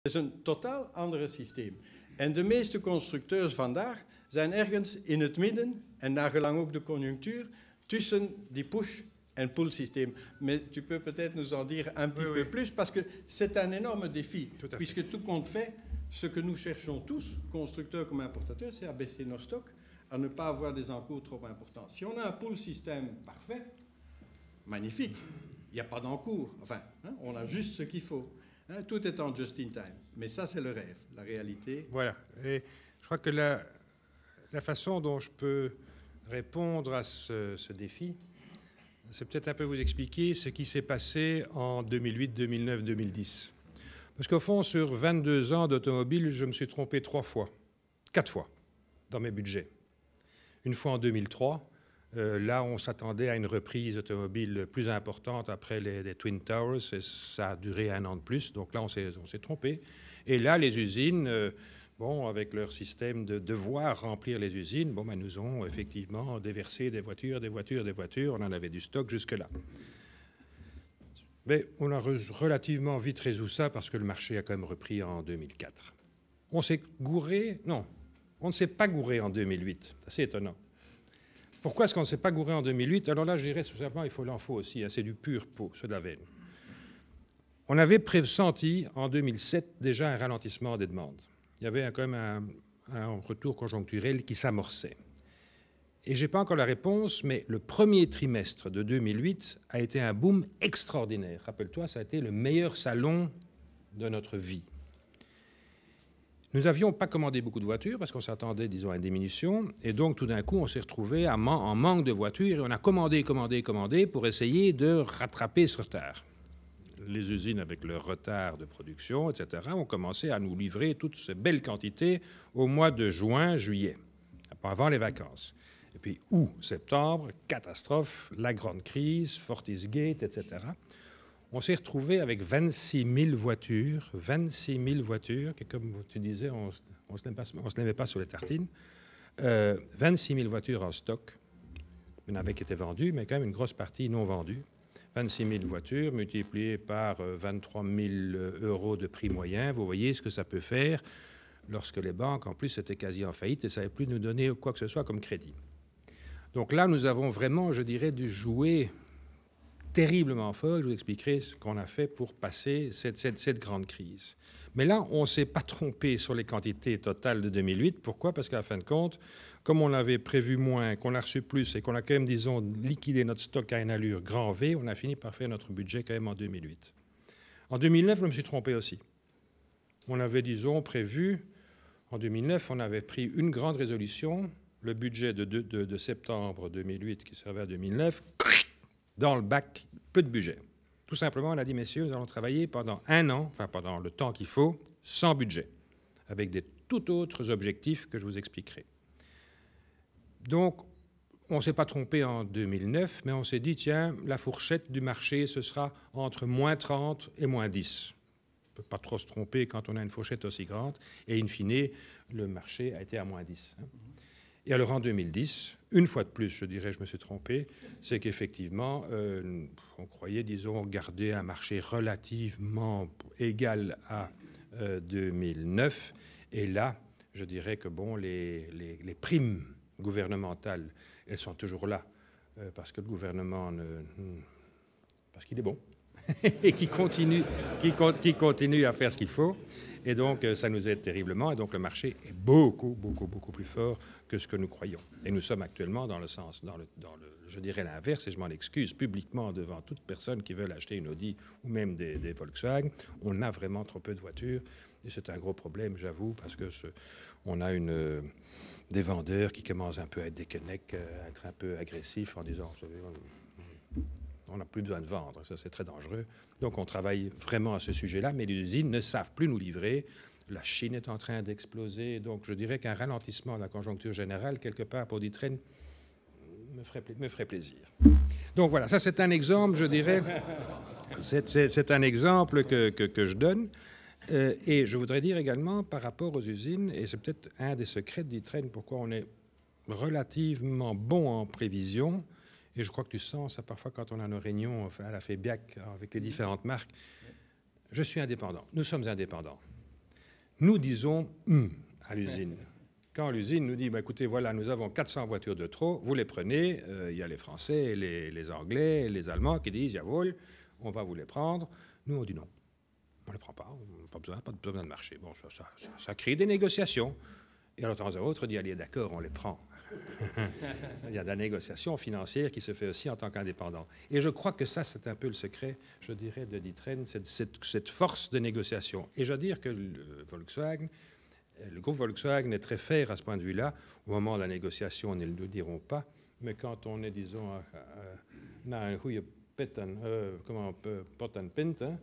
Het is een totaal andere systeem. En de meeste constructeurs vandaag zijn ergens in het midden, en naar gelang ook de conjunctuur, tussen die push- en pull-systeem. Mais tu peux peut-être nous en dire un petit peu plus, parce que c'est un énorme défi, puisque tout compte fait, ce que nous cherchons tous, constructeurs comme importateurs, c'est à baisser nos stocks, à ne pas avoir des encours trop importants. Si on a un pull-système parfait, magnifique, il n'y a pas d'encours, enfin, hein, on a juste ce qu'il faut. Hein, tout est en just-in-time. Mais ça, c'est le rêve, la réalité. Voilà. Et je crois que la façon dont je peux répondre à ce défi, c'est peut-être un peu vous expliquer ce qui s'est passé en 2008, 2009, 2010. Parce qu'au fond, sur 22 ans d'automobile, je me suis trompé 4 fois dans mes budgets. Une fois en 2003, là, on s'attendait à une reprise automobile plus importante après les Twin Towers, et ça a duré 1 an de plus, donc là, on s'est trompé. Et là, les usines, avec leur système de devoir remplir les usines, nous ont effectivement déversé des voitures, on en avait du stock jusque-là. Mais on a relativement vite résolu ça parce que le marché a quand même repris en 2004. On s'est gouré? Non, on ne s'est pas gouré en 2008. C'est assez étonnant. Pourquoi est-ce qu'on ne s'est pas gouré en 2008? Alors là, je dirais tout simplement, il faut l'info aussi, hein, c'est du pur pot, c'est de la veine. On avait pressenti en 2007 déjà un ralentissement des demandes. Il y avait quand même un retour conjoncturel qui s'amorçait. Et je n'ai pas encore la réponse, mais le premier trimestre de 2008 a été un boom extraordinaire. Rappelle-toi, ça a été le meilleur salon de notre vie. Nous n'avions pas commandé beaucoup de voitures parce qu'on s'attendait, disons, à une diminution. Et donc, tout d'un coup, on s'est retrouvé en manque de voitures et on a commandé pour essayer de rattraper ce retard. Les usines, avec leur retard de production, etc., ont commencé à nous livrer toutes ces belles quantités au mois de juin, juillet, avant les vacances. Et puis, août, septembre, catastrophe, la grande crise, Fortisgate, etc. On s'est retrouvé avec 26 000 voitures, qui, comme tu disais, on ne se les met pas sur les tartines. 26 000 voitures en stock. Il y en avait qui étaient vendues, mais quand même une grosse partie non vendue. 26 000 voitures multipliées par 23 000 € de prix moyen. Vous voyez ce que ça peut faire lorsque les banques, en plus, étaient quasi en faillite et ne savaient plus nous donner quoi que ce soit comme crédit. Donc là, nous avons vraiment, je dirais, dû jouer terriblement fort. Je vous expliquerai ce qu'on a fait pour passer cette grande crise. Mais là, on ne s'est pas trompé sur les quantités totales de 2008. Pourquoi? Parce qu'à la fin de compte, comme on avait prévu moins, qu'on a reçu plus et qu'on a quand même, disons, liquidé notre stock à une allure grand V, on a fini par faire notre budget quand même en 2008. En 2009, je me suis trompé aussi. On avait, disons, prévu, en 2009, on avait pris une grande résolution. Le budget de septembre 2008 qui servait à 2009, dans le bac, peu de budget. Tout simplement, on a dit, messieurs, nous allons travailler pendant 1 an, enfin pendant le temps qu'il faut, sans budget, avec des tout autres objectifs que je vous expliquerai. Donc, on ne s'est pas trompé en 2009, mais on s'est dit, tiens, la fourchette du marché, ce sera entre moins 30 et moins 10. On ne peut pas trop se tromper quand on a une fourchette aussi grande. Et in fine, le marché a été à moins 10. Et alors en 2010, une fois de plus, je dirais, je me suis trompé, c'est qu'effectivement, on croyait, disons, garder un marché relativement égal à 2009. Et là, je dirais que bon, les primes gouvernementales, elles sont toujours là, parce que le gouvernement, parce qu'il est bon, et qui continue à faire ce qu'il faut. Et donc, ça nous aide terriblement. Et donc, le marché est beaucoup plus fort que ce que nous croyons. Et nous sommes actuellement dans le sens, je dirais l'inverse, et je m'en excuse publiquement devant toute personne qui veut acheter une Audi ou même des Volkswagen. On a vraiment trop peu de voitures. Et c'est un gros problème, j'avoue, parce que on a des vendeurs qui commencent un peu à être déconnectés, à être un peu agressifs en disant, vous savez, on n'a plus besoin de vendre, ça c'est très dangereux. Donc on travaille vraiment à ce sujet-là, mais les usines ne savent plus nous livrer. La Chine est en train d'exploser, donc je dirais qu'un ralentissement de la conjoncture générale, quelque part pour D'Ieteren, me ferait plaisir. Donc voilà, ça c'est un exemple, je dirais, c'est un exemple que je donne. Et je voudrais dire également par rapport aux usines, et c'est peut-être un des secrets de D'Ieteren, pourquoi on est relativement bon en prévision. Et je crois que tu sens ça parfois quand on a nos réunions à la FEBIAC avec les différentes marques. Je suis indépendant. Nous sommes indépendants. nous disons à l'usine. Quand l'usine nous dit, bah, écoutez, voilà, nous avons 400 voitures de trop, vous les prenez, il y a les Français, les Anglais, les Allemands qui disent, jawohl, on va vous les prendre. Nous, on dit non, on ne les prend pas, on n'a pas besoin de marché. Bon, ça crée des négociations. Et alors, de temps à autre, on dit, allez, d'accord, on les prend. Il y a de la négociation financière qui se fait aussi en tant qu'indépendant. Et je crois que ça, c'est un peu le secret, je dirais, de D'Ieteren, cette force de négociation. Et je veux dire que le groupe Volkswagen est très fier à ce point de vue-là. Au moment de la négociation, ils ne le diront pas. Mais quand on est, disons, na een goede pot en pint, dan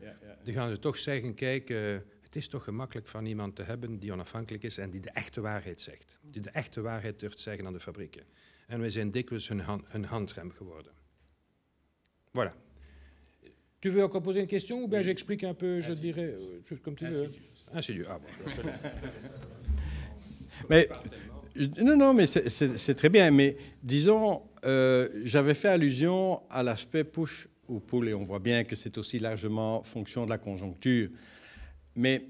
gaan ze toch zeggen, kijk, het is toch gemakkelijk van iemand te hebben die onafhankelijk is en die de echte waarheid zegt. Die de echte waarheid durft zeggen aan de fabrieken. En wij zijn dikwijls hun handrem geworden. Voilà. Tu veux encore poser une question ou bien j'explique un peu, je dirais, comme tu veux. Insidieux. Ah bon. Mais, non, mais c'est très bien. Mais disons, j'avais fait allusion à l'aspect push ou pull, et on voit bien que c'est aussi largement fonction de la conjoncture. Mais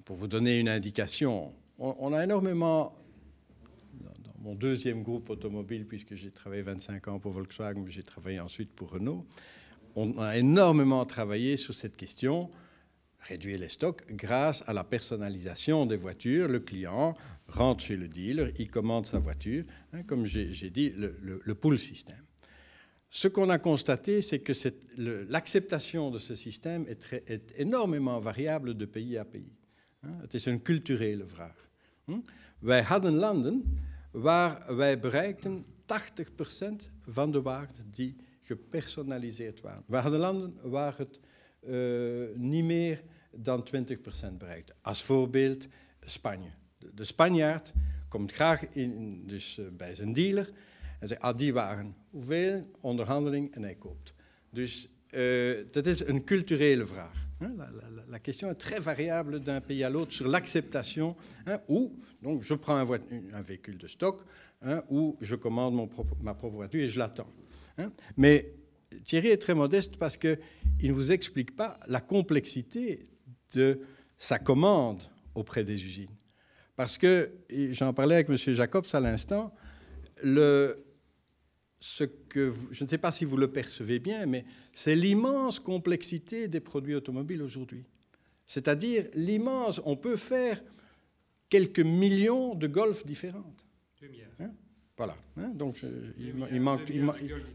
pour vous donner une indication, on a énormément, dans mon deuxième groupe automobile, puisque j'ai travaillé 25 ans pour Volkswagen, mais j'ai travaillé ensuite pour Renault, on a énormément travaillé sur cette question, réduire les stocks, grâce à la personnalisation des voitures. Le client rentre chez le dealer, il commande sa voiture, comme j'ai dit, le pull système. Ce qu'on a constaté, c'est que l'acceptation de ce système est énormément variable de pays à pays. Het is een culturele vraag. Wij hadden landen waar wij bereikten 80% van de waarden die gepersonaliseerd waren. We hadden landen waar het niet meer dan 20% bereikte. Als voorbeeld Spanje. De Spanjaard komt graag bij zijn dealer en zegt, die waren hoeveel, onderhandeling en hij koopt. Dus dat is een culturele vraag. La question est très variable d'un pays à l'autre sur l'acceptation, ou donc je prends un véhicule de stock, ou je commande ma propre voiture et je l'attends. Mais Thierry est très modeste parce qu'il ne vous explique pas la complexité de sa commande auprès des usines. Parce que, j'en parlais avec M. Jacobs à l'instant, je ne sais pas si vous le percevez bien, mais c'est l'immense complexité des produits automobiles aujourd'hui. C'est-à-dire on peut faire quelques millions de Golf différentes. Voilà. Donc,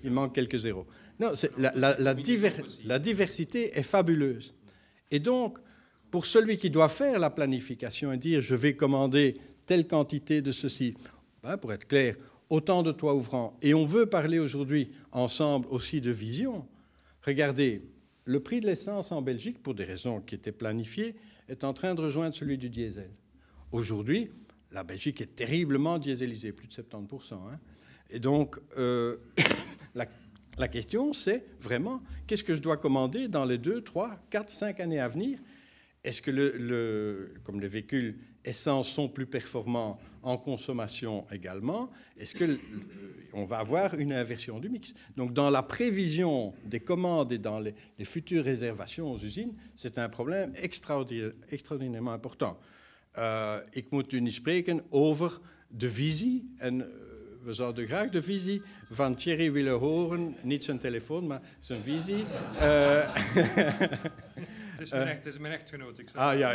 il manque quelques zéros. Non, la diversité est fabuleuse. Et donc, pour celui qui doit faire la planification et dire « je vais commander telle quantité de ceci », pour être clair, autant de toits ouvrants. Et on veut parler aujourd'hui ensemble aussi de vision. Regardez, le prix de l'essence en Belgique, pour des raisons qui étaient planifiées, est en train de rejoindre celui du diesel. Aujourd'hui, la Belgique est terriblement dieselisée, plus de 70%. Et donc, la question, c'est vraiment, qu'est-ce que je dois commander dans les 2, 3, 4, 5 années à venir? Est-ce que, comme les véhicules essence sont plus performants en consommation également, est-ce qu'on va avoir une inversion du mix? Donc, dans la prévision des commandes et dans les futures réservations aux usines, c'est un problème extraordinairement important. Ik moet u niet spreken over de visie. En we zouden graag de visie van Thierry willen horen. Niet zijn telefoon, maar zijn visie. Het is mijn echtgenoot. Ja.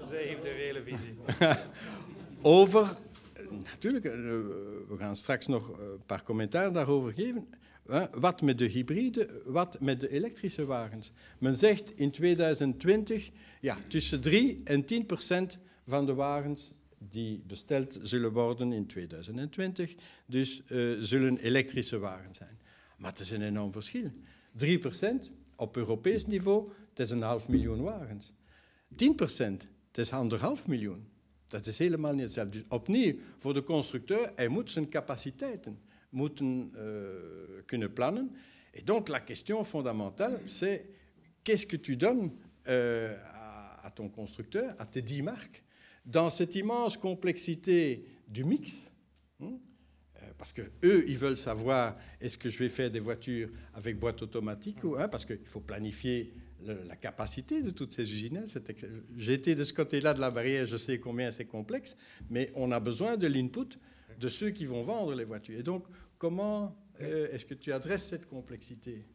Zij heeft de reële visie. Natuurlijk, we gaan straks nog een paar commentaar daarover geven. Wat met de hybride, wat met de elektrische wagens. Men zegt in 2020, ja, tussen 3 en 10% van de wagens die besteld zullen worden in 2020, dus zullen elektrische wagens zijn. Maar het is een enorm verschil. 3% op Europees niveau, het is 500.000 wagens. 10%, het is 1,5 miljoen. Dat is helemaal niet hetzelfde. Dus opnieuw, voor de constructeur, hij moet zijn capaciteiten moeten kunnen plannen. Et donc, la question fondamentale, c'est qu'est-ce que tu donnes à ton constructeur, à tes 10 marques, dans cette immense complexité du mix. parce qu'eux, ils veulent savoir est-ce que je vais faire des voitures avec boîte automatique ou parce qu'il faut planifier la capacité de toutes ces usines. J'ai été de ce côté-là de la barrière, je sais combien c'est complexe, mais on a besoin de l'input de ceux qui vont vendre les voitures. Et donc, comment est-ce que tu adresses cette complexité ?